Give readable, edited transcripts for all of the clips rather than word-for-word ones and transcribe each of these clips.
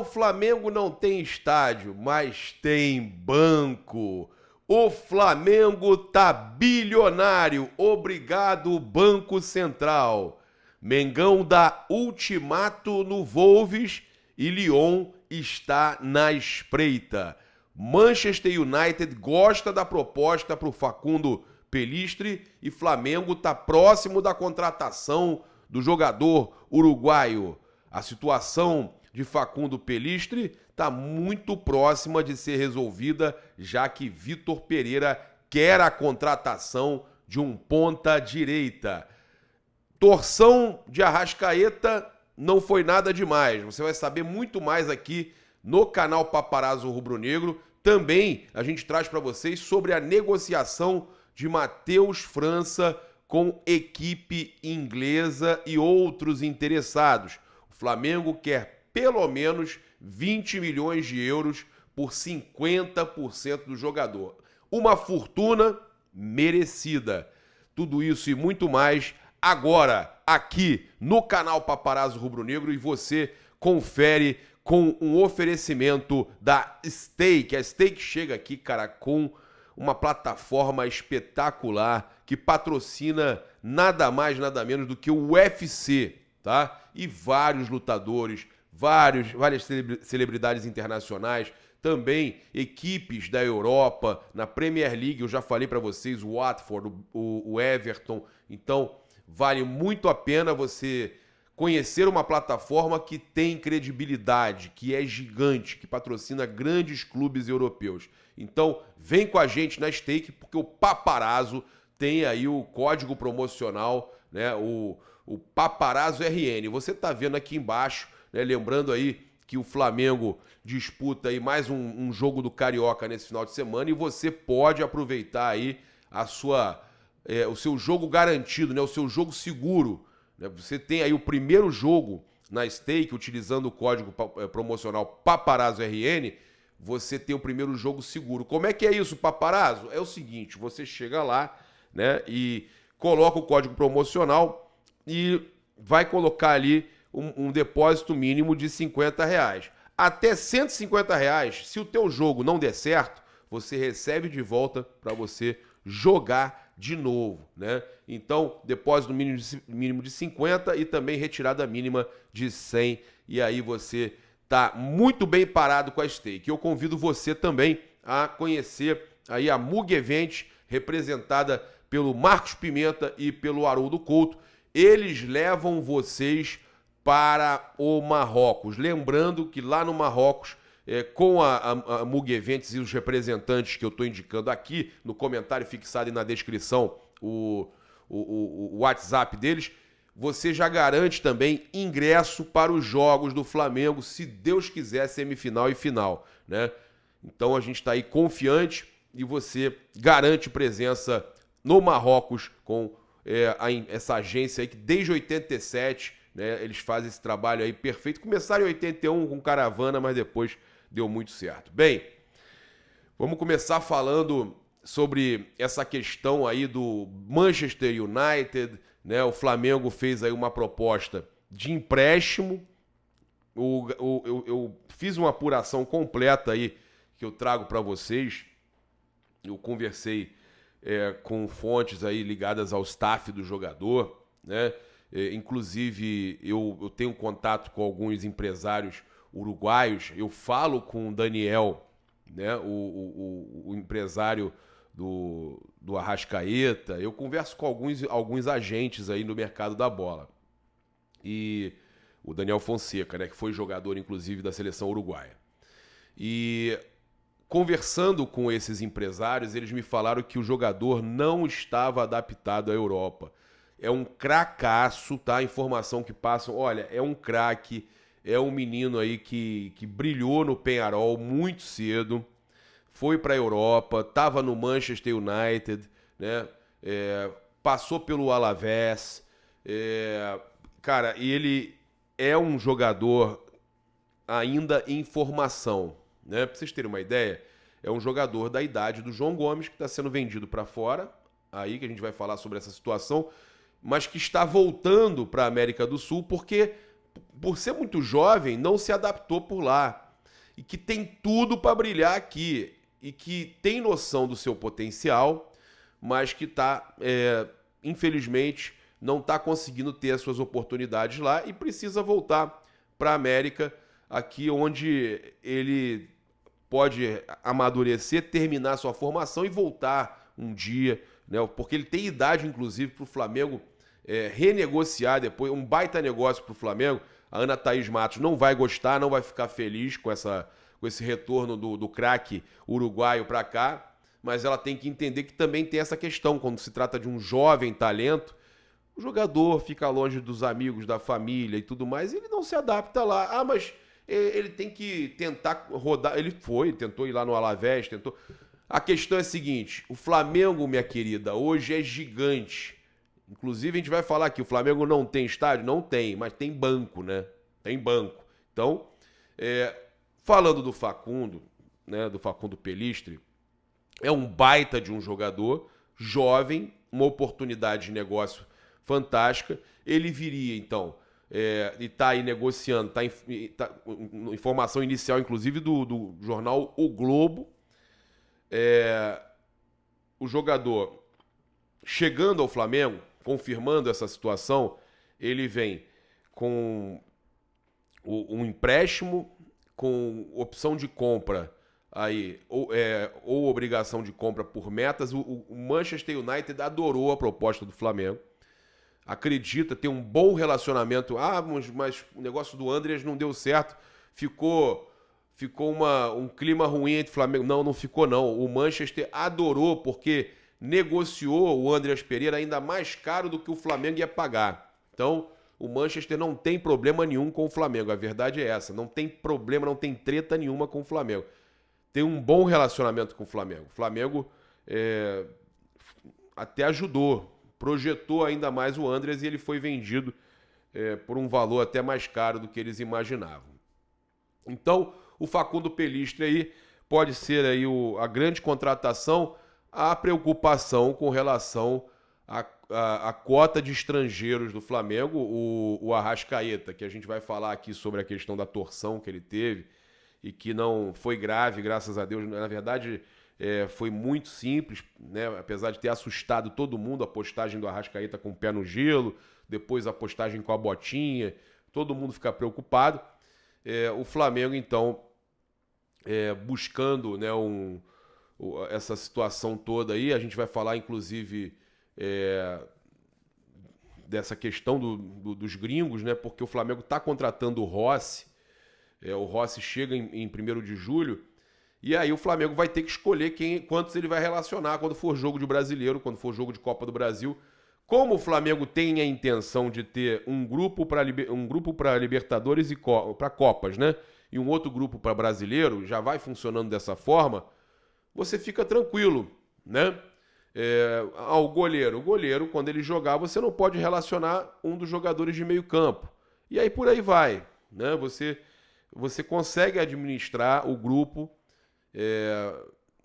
o Flamengo não tem estádio, mas tem banco. O Flamengo tá bilionário. Obrigado, Banco Central. Mengão dá ultimato no Wolves e Lyon está na espreita. Manchester United gosta da proposta para o Facundo Pellistri e Flamengo está próximo da contratação do jogador uruguaio. A situação de Facundo Pellistri está muito próxima de ser resolvida, já que Vitor Pereira quer a contratação de um ponta-direita. Torção de Arrascaeta não foi nada demais. Você vai saber muito mais aqui no canal Paparazzo Rubro Negro. Também a gente traz para vocês sobre a negociação de Matheus França com equipe inglesa e outros interessados. O Flamengo quer pelo menos 20 milhões de euros por 50% do jogador. Uma fortuna merecida. Tudo isso e muito mais agora aqui no canal Paparazzo Rubro Negro, e você confere com um oferecimento da Stake. A Stake chega aqui, cara, com uma plataforma espetacular que patrocina nada mais, nada menos do que o UFC, tá? E vários lutadores, várias celebridades internacionais, também equipes da Europa, na Premier League, eu já falei para vocês, o Watford, o Everton. Então, vale muito a pena você conhecer uma plataforma que tem credibilidade, que é gigante, que patrocina grandes clubes europeus. Então, vem com a gente na Stake, porque o Paparazzo tem aí o código promocional, né? O Paparazzo RN. Você está vendo aqui embaixo, né? Lembrando aí que o Flamengo disputa aí mais um jogo do Carioca nesse final de semana, e você pode aproveitar aí o seu jogo garantido, né? O seu jogo seguro. Você tem aí o primeiro jogo na Stake, utilizando o código promocional Paparazzo RN, você tem o primeiro jogo seguro. Como é que é isso, Paparazzo? É o seguinte, você chega lá, né, e coloca o código promocional e vai colocar ali um depósito mínimo de R$50. Até R$150, se o teu jogo não der certo, você recebe de volta para você jogar de novo, né? Então, depósito mínimo de 50 e também retirada mínima de 100. E aí você tá muito bem parado com a Stake. Eu convido você também a conhecer aí a Mug Event, representada pelo Marcos Pimenta e pelo Haroldo Couto. Eles levam vocês para o Marrocos. Lembrando que lá no Marrocos, com a Mug Events e os representantes que eu estou indicando aqui, no comentário fixado e na descrição, o WhatsApp deles, você já garante também ingresso para os jogos do Flamengo, se Deus quiser, semifinal e final, né? Então a gente está aí confiante e você garante presença no Marrocos com essa agência aí que desde 87, né, eles fazem esse trabalho aí perfeito. Começaram em 81 com caravana, mas depois deu muito certo. Bem, vamos começar falando sobre essa questão aí do Manchester United, né? O Flamengo fez aí uma proposta de empréstimo. Eu fiz uma apuração completa aí que eu trago para vocês. Eu conversei com fontes aí ligadas ao staff do jogador, né? Inclusive, eu tenho contato com alguns empresários uruguaios. Eu falo com o Daniel, né, o empresário do Arrascaeta. Eu converso com alguns agentes aí no mercado da bola. E o Daniel Fonseca, né, que foi jogador, inclusive, da seleção uruguaia. E conversando com esses empresários, eles me falaram que o jogador não estava adaptado à Europa. É um cracaço, tá? A informação que passam, olha, é um craque, é um menino aí que brilhou no Peñarol muito cedo, foi para a Europa, estava no Manchester United, né? Passou pelo Alavés, cara, e ele é um jogador ainda em formação, né? Para vocês terem uma ideia, é um jogador da idade do João Gomes, que está sendo vendido para fora, aí que a gente vai falar sobre essa situação, mas que está voltando para a América do Sul porque por ser muito jovem, não se adaptou por lá. E que tem tudo para brilhar aqui. E que tem noção do seu potencial, mas que infelizmente, não está conseguindo ter as suas oportunidades lá e precisa voltar para a América, aqui onde ele pode amadurecer, terminar sua formação e voltar um dia, né? Porque ele tem idade, inclusive, para o Flamengo renegociar depois, um baita negócio para o Flamengo. A Ana Thaís Matos não vai gostar, não vai ficar feliz com esse retorno do craque uruguaio para cá, mas ela tem que entender que também tem essa questão, quando se trata de um jovem talento, o jogador fica longe dos amigos, da família e tudo mais, e ele não se adapta lá. Ah, mas ele tem que tentar rodar. Ele tentou ir lá no Alavés, tentou. A questão é a seguinte: o Flamengo, minha querida, hoje é gigante. Inclusive, a gente vai falar aqui, o Flamengo não tem estádio? Não tem, mas tem banco, né? Tem banco. Então, falando do Facundo, né, do Facundo Pellistri, é um baita de um jogador, jovem, uma oportunidade de negócio fantástica. Ele viria, então, e está aí negociando, informação inicial, inclusive, do jornal O Globo. O jogador, chegando ao Flamengo, confirmando essa situação, ele vem com um empréstimo, com opção de compra aí, ou obrigação de compra por metas. O Manchester United adorou a proposta do Flamengo. Acredita, tem um bom relacionamento. Ah, mas o negócio do Andreas não deu certo. Ficou um clima ruim entre o Flamengo. Não ficou não. O Manchester adorou porque negociou o Andreas Pereira ainda mais caro do que o Flamengo ia pagar. Então, o Manchester não tem problema nenhum com o Flamengo. A verdade é essa. Não tem problema, não tem treta nenhuma com o Flamengo. Tem um bom relacionamento com o Flamengo. O Flamengo até ajudou, projetou ainda mais o Andreas e ele foi vendido por um valor até mais caro do que eles imaginavam. Então, o Facundo Pellistri aí pode ser aí a grande contratação. A preocupação com relação à cota de estrangeiros do Flamengo, o Arrascaeta, que a gente vai falar aqui sobre a questão da torção que ele teve e que não foi grave, graças a Deus. Na verdade, foi muito simples, né? Apesar de ter assustado todo mundo, a postagem do Arrascaeta com o pé no gelo, depois a postagem com a botinha, todo mundo fica preocupado. O Flamengo, então, buscando, né, essa situação toda aí, a gente vai falar, inclusive, dessa questão dos gringos, né? Porque o Flamengo está contratando o Rossi. O Rossi chega em 1º de julho. E aí o Flamengo vai ter que escolher quantos ele vai relacionar quando for jogo de brasileiro, quando for jogo de Copa do Brasil. Como o Flamengo tem a intenção de ter um grupo para Libertadores e para Copas, né? E um outro grupo para brasileiro, já vai funcionando dessa forma, você fica tranquilo, né? O goleiro, quando ele jogar, você não pode relacionar um dos jogadores de meio campo. E aí por aí vai, né? Você consegue administrar o grupo,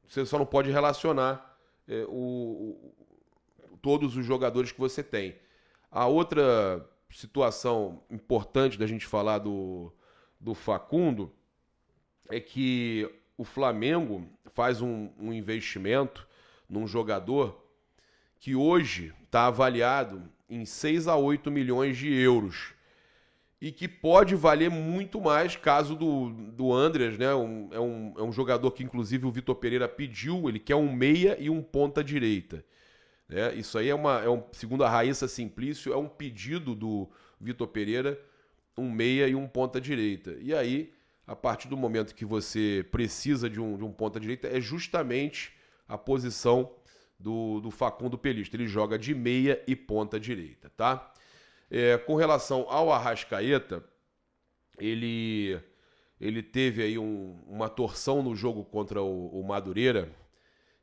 você só não pode relacionar todos os jogadores que você tem. A outra situação importante da gente falar do Facundo é que o Flamengo faz um investimento num jogador que hoje está avaliado em 6 a 8 milhões de euros e que pode valer muito mais caso do Andreas, né? É um jogador que, inclusive, o Vitor Pereira pediu. Ele quer um meia e um ponta-direita. Isso aí segundo a Raíssa Simplício, é um pedido do Vitor Pereira, um meia e um ponta-direita. E aí, a partir do momento que você precisa de um ponta-direita, é justamente a posição do Facundo Pellistri. Ele joga de meia e ponta-direita, tá? Com relação ao Arrascaeta, ele teve aí uma torção no jogo contra o Madureira,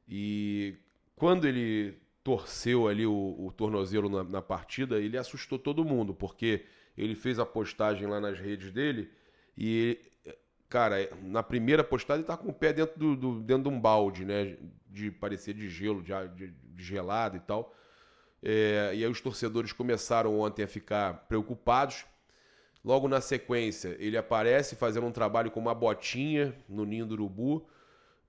e quando ele torceu ali o tornozelo na partida, ele assustou todo mundo, porque ele fez a postagem lá nas redes dele e, cara, na primeira postagem ele tá com o pé dentro de um balde, né, de parecer de gelo, de gelado e tal. E aí os torcedores começaram ontem a ficar preocupados. Logo na sequência, ele aparece fazendo um trabalho com uma botinha no ninho do urubu.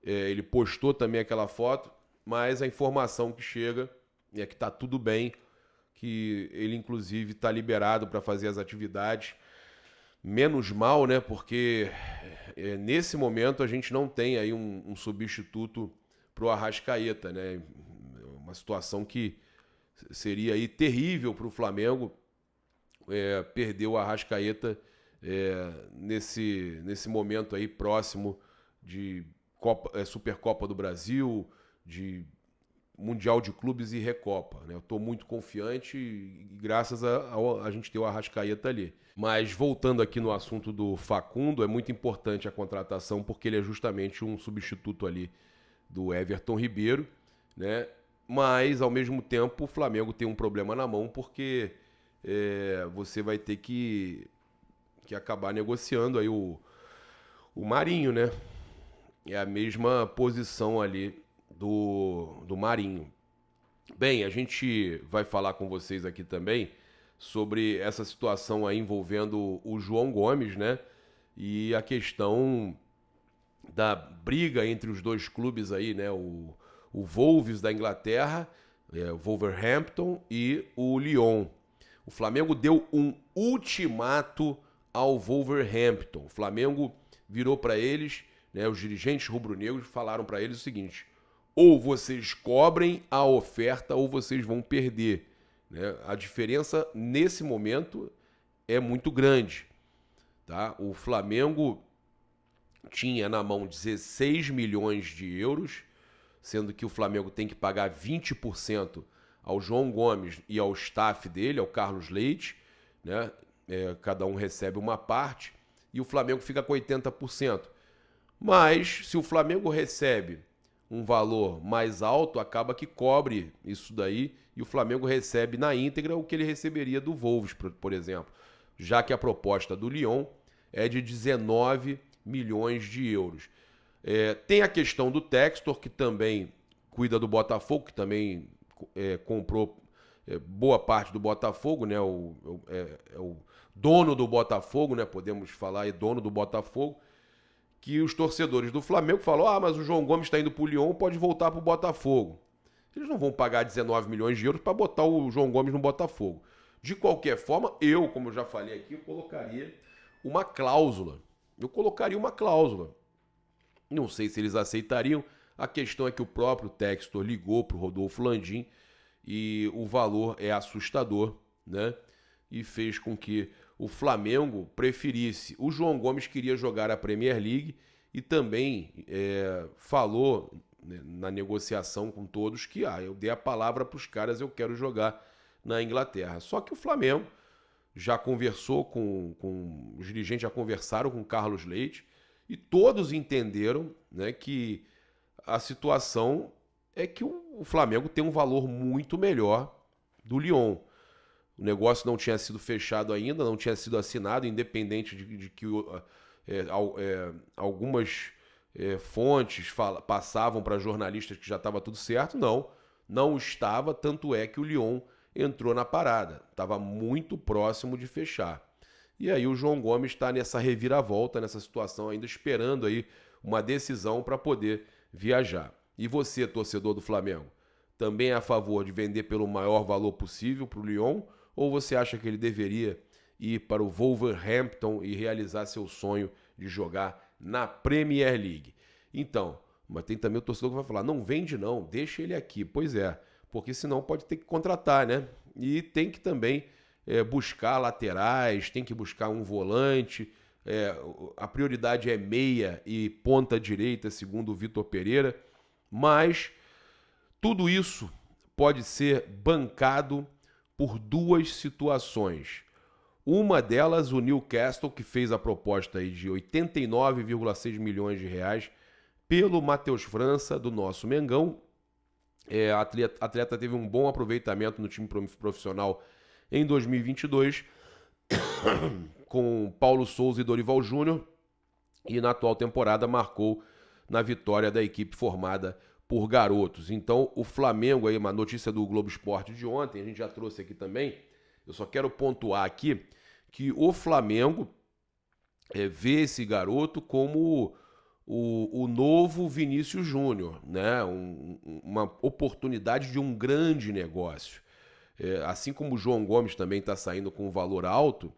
Ele postou também aquela foto, mas a informação que chega é que tá tudo bem, que ele inclusive está liberado para fazer as atividades. Menos mal, né? Porque nesse momento a gente não tem aí um substituto para o Arrascaeta, né? Uma situação que seria aí terrível para o Flamengo, perder o Arrascaeta nesse momento aí próximo de Supercopa do Brasil, de Mundial de Clubes e Recopa, né? Eu estou muito confiante e graças a gente ter o Arrascaeta ali. Mas voltando aqui no assunto do Facundo, é muito importante a contratação porque ele é justamente um substituto ali do Everton Ribeiro, né? Mas, ao mesmo tempo, o Flamengo tem um problema na mão porque você vai ter que acabar negociando aí o Marinho, né? É a mesma posição ali do Marinho. Bem, a gente vai falar com vocês aqui também sobre essa situação aí envolvendo o João Gomes, né? E a questão da briga entre os dois clubes aí, né? O Wolves da Inglaterra, o Wolverhampton e o Lyon. O Flamengo deu um ultimato ao Wolverhampton. O Flamengo virou para eles, né? Os dirigentes rubro-negros falaram para eles o seguinte: ou vocês cobrem a oferta ou vocês vão perder, né? A diferença nesse momento é muito grande, tá? O Flamengo tinha na mão 16 milhões de euros, sendo que o Flamengo tem que pagar 20% ao João Gomes e ao staff dele, ao Carlos Leite, né? Cada um recebe uma parte e o Flamengo fica com 80%. Mas se o Flamengo recebe um valor mais alto, acaba que cobre isso daí e o Flamengo recebe na íntegra o que ele receberia do Wolves, por exemplo, já que a proposta do Lyon é de 19 milhões de euros. Tem a questão do Textor, que também cuida do Botafogo, que também comprou boa parte do Botafogo, né? O dono do Botafogo, né? Podemos falar, é dono do Botafogo, que os torcedores do Flamengo falam: mas o João Gomes está indo para o Lyon, pode voltar para o Botafogo. Eles não vão pagar 19 milhões de euros para botar o João Gomes no Botafogo. De qualquer forma, como eu já falei aqui, eu colocaria uma cláusula. Não sei se eles aceitariam. A questão é que o próprio Textor ligou para o Rodolfo Landim e o valor é assustador, né? E fez com que o Flamengo preferisse. O João Gomes queria jogar a Premier League e também falou, né, na negociação com todos que eu dei a palavra para os caras, eu quero jogar na Inglaterra. Só que o Flamengo já conversou com os dirigentes, já conversaram com o Carlos Leite e todos entenderam, né, que a situação é que o Flamengo tem um valor muito melhor do Lyon. O negócio não tinha sido fechado ainda, não tinha sido assinado, independente de que algumas fontes passavam para jornalistas que já estava tudo certo. Não estava, tanto é que o Lyon entrou na parada. Estava muito próximo de fechar. E aí o João Gomes está nessa reviravolta, nessa situação, ainda esperando aí uma decisão para poder viajar. E você, torcedor do Flamengo, também é a favor de vender pelo maior valor possível para o Lyon? Ou você acha que ele deveria ir para o Wolverhampton e realizar seu sonho de jogar na Premier League? Então, mas tem também o torcedor que vai falar: não vende não, deixa ele aqui. Pois é, porque senão pode ter que contratar, né? E tem que também buscar laterais, tem que buscar um volante. A prioridade é meia e ponta direita, segundo o Vitor Pereira. Mas tudo isso pode ser bancado por duas situações. Uma delas, o Newcastle, que fez a proposta aí de 89,6 milhões de reais pelo Matheus França, do nosso Mengão. A atleta teve um bom aproveitamento no time profissional em 2022, com Paulo Souza e Dorival Júnior, e na atual temporada marcou na vitória da equipe formada por garotos. Então, o Flamengo, aí, uma notícia do Globo Esporte de ontem, a gente já trouxe aqui também, eu só quero pontuar aqui que o Flamengo vê esse garoto como o novo Vinícius Júnior, né? Uma oportunidade de um grande negócio. Assim como o João Gomes também está saindo com um valor alto,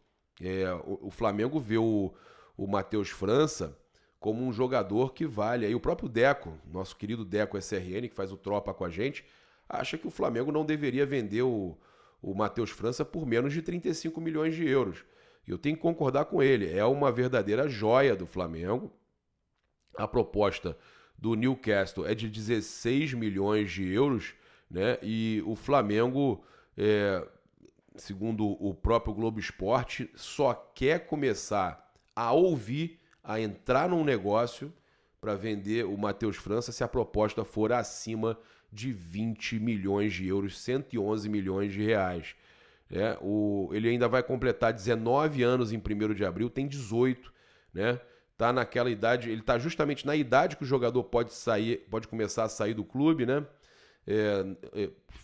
o Flamengo vê o Matheus França como um jogador que vale. Aí o próprio Deco, nosso querido Deco SRN, que faz o tropa com a gente, acha que o Flamengo não deveria vender o Matheus França por menos de 35 milhões de euros. E eu tenho que concordar com ele. É uma verdadeira joia do Flamengo. A proposta do Newcastle é de 16 milhões de euros, né? E o Flamengo, segundo o próprio Globo Esporte, só quer começar a ouvir, a entrar num negócio para vender o Matheus França se a proposta for acima de 20 milhões de euros, 111 milhões de reais. Ele ainda vai completar 19 anos em 1º de abril, tem 18, né? Tá naquela idade, ele tá justamente na idade que o jogador pode começar a sair do clube, né?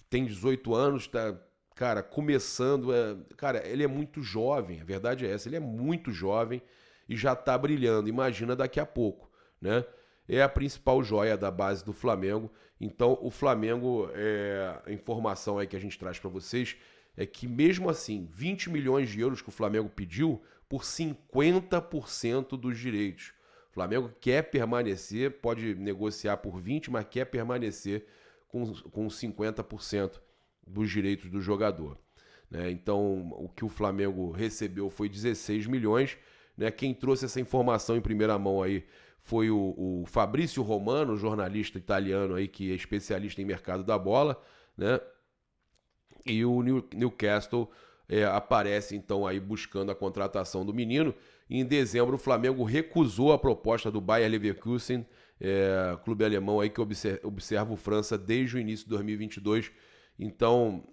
Tem 18 anos, tá, cara, começando. Cara, ele é muito jovem, a verdade é essa, ele é muito jovem e já tá brilhando. Imagina daqui a pouco, né? É a principal joia da base do Flamengo. Então, o Flamengo, a informação aí que a gente traz para vocês é que mesmo assim, 20 milhões de euros que o Flamengo pediu por 50% dos direitos. O Flamengo quer permanecer, pode negociar por 20, mas quer permanecer com 50% dos direitos do jogador. Né? Então, o que o Flamengo recebeu foi 16 milhões. Né? Quem trouxe essa informação em primeira mão aí foi o Fabrício Romano, jornalista italiano aí, que é especialista em mercado da bola, né? E o Newcastle aparece então aí buscando a contratação do menino. Em dezembro o Flamengo recusou a proposta do Bayer Leverkusen, clube alemão aí que observa o França desde o início de 2022. Então,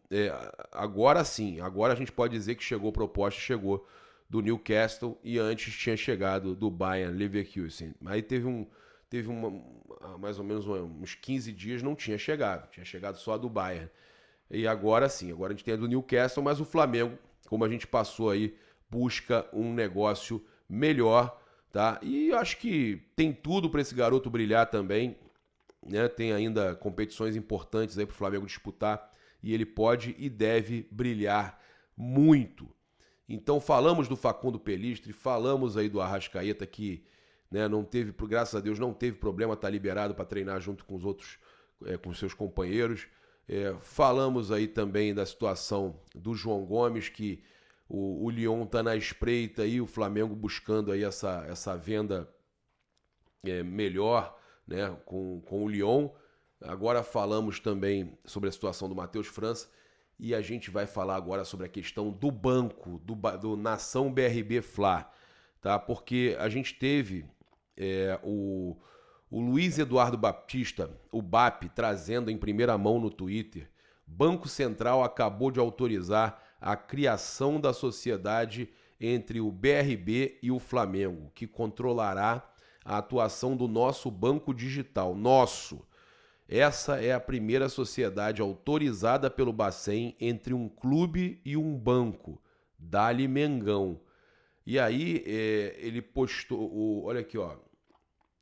agora sim, agora a gente pode dizer que chegou proposta, do Newcastle e antes tinha chegado do Bayer Leverkusen. Aí teve mais ou menos uns 15 dias não tinha chegado só a do Bayern. E agora sim, agora a gente tem a do Newcastle, mas o Flamengo, como a gente passou aí, busca um negócio melhor, tá? E acho que tem tudo para esse garoto brilhar também, né? Tem ainda competições importantes aí para o Flamengo disputar e ele pode e deve brilhar muito. Então falamos do Facundo Pelistri, falamos aí do Arrascaeta que, né, não teve, graças a Deus, não teve problema, tá liberado para treinar junto com os outros, com seus companheiros. Falamos aí também da situação do João Gomes, que o Lyon está na espreita aí, o Flamengo buscando aí essa venda melhor, né, com o Lyon. Agora falamos também sobre a situação do Matheus França e a gente vai falar agora sobre a questão do banco, do Nação BRB Fla, tá? Porque a gente teve o Luiz Eduardo Baptista, o BAP, trazendo em primeira mão no Twitter: Banco Central acabou de autorizar a criação da sociedade entre o BRB e o Flamengo, que controlará a atuação do nosso banco digital. Essa é a primeira sociedade autorizada pelo Bacen entre um clube e um banco. Dali Mengão. E aí ele postou, olha aqui, ó.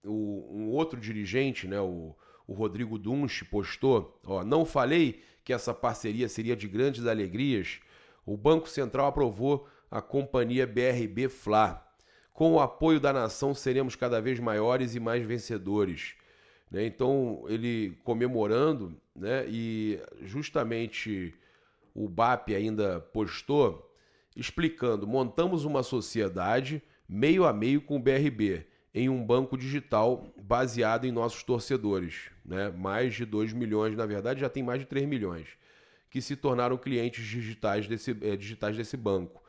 Um outro dirigente, né, o Rodrigo Dunst, postou: não falei que essa parceria seria de grandes alegrias? O Banco Central aprovou a companhia BRB Fla. Com o apoio da nação seremos cada vez maiores e mais vencedores. Né? Então, ele comemorando, né, e justamente o BAP ainda postou explicando: montamos uma sociedade meio a meio com o BRB, em um banco digital baseado em nossos torcedores, né? Mais de 2 milhões, na verdade já tem mais de 3 milhões, que se tornaram clientes digitais desse banco.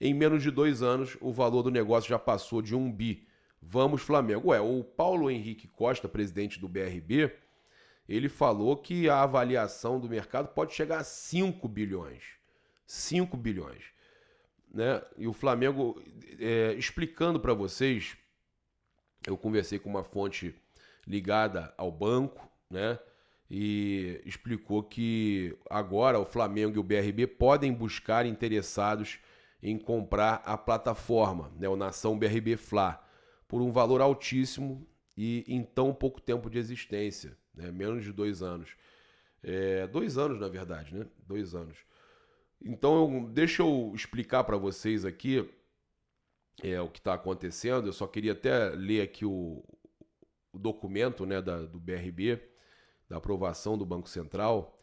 Em menos de 2 anos, o valor do negócio já passou de 1 bi. Vamos, Flamengo. O Paulo Henrique Costa, presidente do BRB, ele falou que a avaliação do mercado pode chegar a 5 bilhões. 5 bilhões. Né? E o Flamengo, explicando para vocês, eu conversei com uma fonte ligada ao banco, né? E explicou que agora o Flamengo e o BRB podem buscar interessados em comprar a plataforma, né, o Nação BRB Fla, por um valor altíssimo e em tão pouco tempo de existência, né, menos de 2 anos. 2 anos, na verdade, né? 2 anos. Então, deixa eu explicar para vocês aqui o que está acontecendo. Eu só queria até ler aqui o documento, né, do BRB, da aprovação do Banco Central.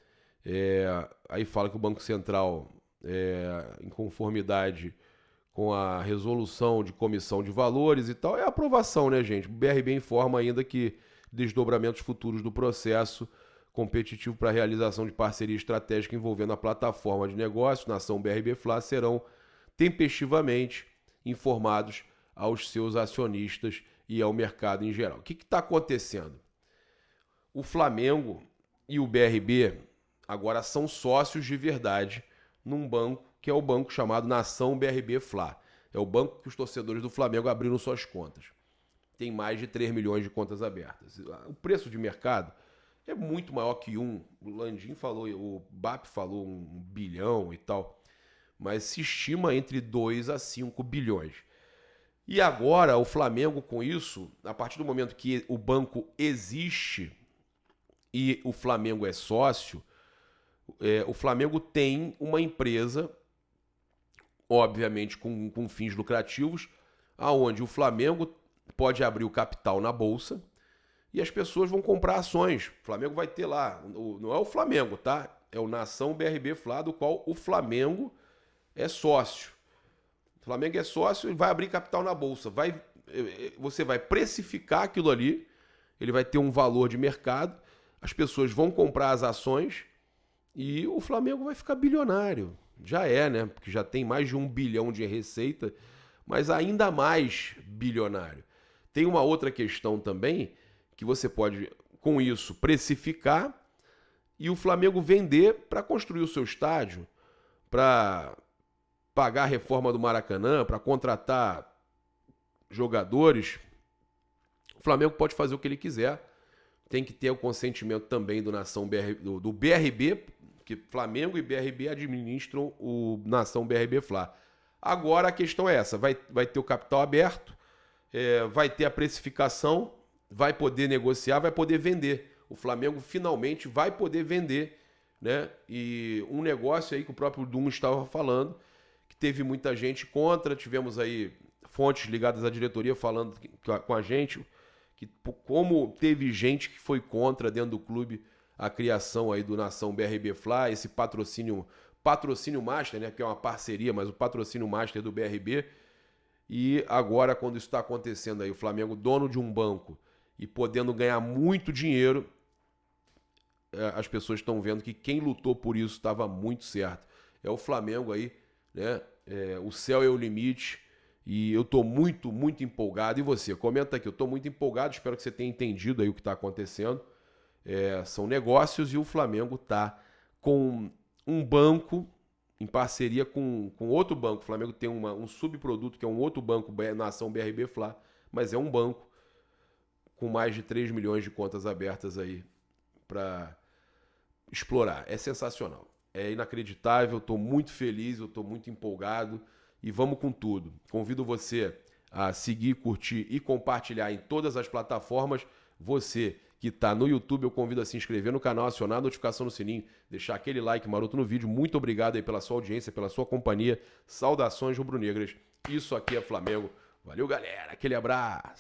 Aí fala que o Banco Central, em conformidade com a resolução de comissão de valores e tal, é aprovação, né, gente? O BRB informa ainda que desdobramentos futuros do processo competitivo para a realização de parceria estratégica envolvendo a plataforma de negócios, Nação BRB Fla, serão tempestivamente informados aos seus acionistas e ao mercado em geral. O que está acontecendo? O Flamengo e o BRB agora são sócios de verdade num banco que é o banco chamado Nação BRB Fla. É o banco que os torcedores do Flamengo abriram suas contas. Tem mais de 3 milhões de contas abertas. O preço de mercado é muito maior que um. O Landim falou, o BAP falou 1 bilhão e tal. Mas se estima entre 2 a 5 bilhões. E agora o Flamengo com isso, a partir do momento que o banco existe e o Flamengo é sócio, o Flamengo tem uma empresa, obviamente com fins lucrativos, aonde o Flamengo pode abrir o capital na bolsa e as pessoas vão comprar ações. O Flamengo vai ter lá, não é o Flamengo, tá? É o Nação BRB Fla, do qual o Flamengo é sócio. O Flamengo é sócio e vai abrir capital na bolsa. Você vai precificar aquilo ali, ele vai ter um valor de mercado, as pessoas vão comprar as ações e o Flamengo vai ficar bilionário. Já é, né? Porque já tem mais de 1 bilhão de receita, mas ainda mais bilionário. Tem uma outra questão também, que você pode, com isso, precificar e o Flamengo vender para construir o seu estádio, para pagar a reforma do Maracanã, para contratar jogadores. O Flamengo pode fazer o que ele quiser. Tem que ter o consentimento também do Nação do BRB, que Flamengo e BRB administram o Nação BRB Fla. Agora a questão é essa, vai ter o capital aberto, vai ter a precificação, vai poder negociar, vai poder vender. O Flamengo finalmente vai poder vender, né? E um negócio aí que o próprio Dum estava falando, que teve muita gente contra, tivemos aí fontes ligadas à diretoria falando com a gente, que como teve gente que foi contra dentro do clube a criação aí do Nação BRB Fla, esse patrocínio master, né, que é uma parceria, mas o patrocínio master do BRB. E agora, quando isso está acontecendo aí, o Flamengo dono de um banco e podendo ganhar muito dinheiro, as pessoas estão vendo que quem lutou por isso estava muito certo. É o Flamengo aí, né? O céu é o limite. E eu estou muito, muito empolgado. E você? Comenta aqui, eu estou muito empolgado, espero que você tenha entendido aí o que está acontecendo. São negócios e o Flamengo está com um banco em parceria com outro banco. O Flamengo tem um subproduto que é um outro banco, Nação BRB Fla, mas é um banco com mais de 3 milhões de contas abertas aí para explorar. É sensacional, é inacreditável, estou muito feliz, eu estou muito empolgado e vamos com tudo. Convido você a seguir, curtir e compartilhar em todas as plataformas. Você que está no YouTube, eu convido a se inscrever no canal, acionar a notificação no sininho, deixar aquele like maroto no vídeo. Muito obrigado aí pela sua audiência, pela sua companhia. Saudações rubro-negras. Isso aqui é Flamengo. Valeu, galera. Aquele abraço.